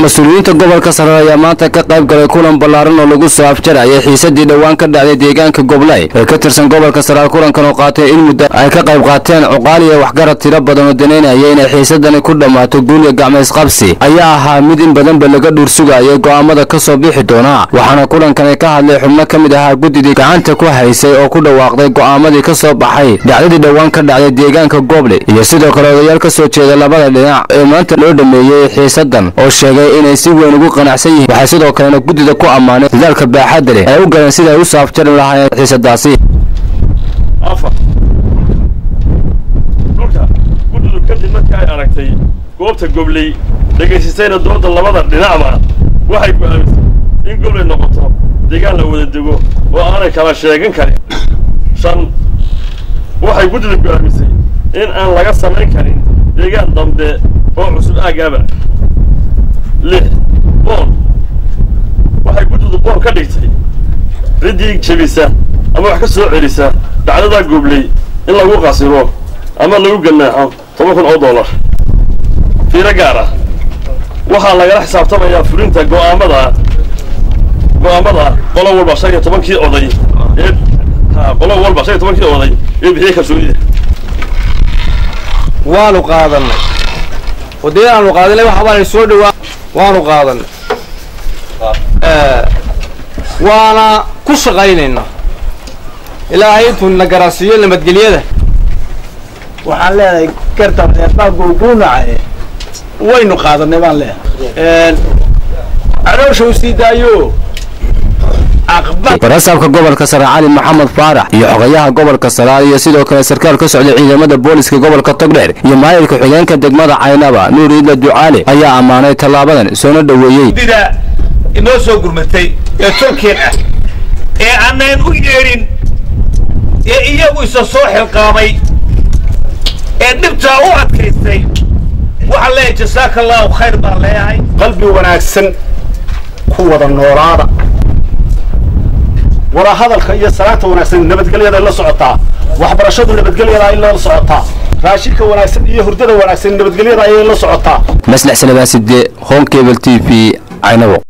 مسؤوليinta gobolka Sare ayaa maanta ka qayb galay kulan ballaaran oo lagu soo afjarayay xiisadii dhawaan ka dhacday deegaanka Gobolay ee ka tirsan gobolka Sare. kulankan oo qaatay in muddo ay ka qayb qaateen uqaaliye waxgarad tiro badan oo daneynaya in xiisadani ku dhamaato guul gacmeys qabsi ayaa ahaa mid in badan laga dhursugayay go'aamada ka soo bixi doona. waxaana kulankan ka hadlay xubno kamid ah guddiga gacanta ku haysay oo ku dhawaaqday go'aamadii ka soo baxay dhacdadii dhawaan ka dhacday deegaanka Gobolay iyo sidoo kale odayaal ka soo jeeda labada dhinac ee maanta loo dhameeyay xiisadan oo sheegay inay si weyn ugu qanacsan yihiin. waxay sidoo kale guddida ku amaanay dadaalka baaxadda leh ay u galeen sida ay u saafjari lahaayeen xiisadaasi. guddidu kadib markii ay aragtay goobta Gobolay dhageysatayna dooda labada dhinacba waxay go'aamisay in Gobolay noqoto deegaan la wada dego oo aanay kala sheegan karin. waxay guddidu go'aamisay in aan laga samayn karin deegaan dambe oo cusub aagaba. waxay guddidu boon ka dhigtay ciddii jebisa ama wax ka soo celisa dhacdada Gobolay in lagu qasiro ama lagu ganaaxo $10,000 fiiro gaar ah. waxaa lagala xisaabtamayaa fulinta go'aamada qolo walba 15 oday ee bixiyay kalsoonida. waanu qaadanay wadayaan qaadanay waxa baan soo dhawaa waanu qaadanay waana ku shaqaynayna ilaahay intuu nagarasiyo nabadgelyada. waxaan leeyahay kartan baa go'goonay waynu qaadanay baan leeyahay aroosho sii daayo barasabka gobolka Sare Ali Maxamed Faarax iyo xogayaha gobolka Sare iyo sidoo kale sarkaal ka socda ciidamada booliska gobolka Togdheer iyo maayirka xigeenka degmada Caynaba Nuuriida Ducaale ayaa amaanay talaabadan soo dhaweeyay. dida inoo soo gurmatay ee Turkiga ah ee aanan u yeerin ee iyagu isa soo xilqaamay ee dibta u adkaystay. waxa la jazakallahu khayr baa leeyahay qalbi wanaagsan ku wada noolaada wara hadalka iyo salaanta wanaagsan nabadgelyada la socotaa waxbarashadu nabadgelyada ay la socotaa raashidka wanaagsan iyo hurdada wanaagsan nabadgelyada ay la socotaa. Maslax Salabaan Sidde Home Cable TV Caynabo.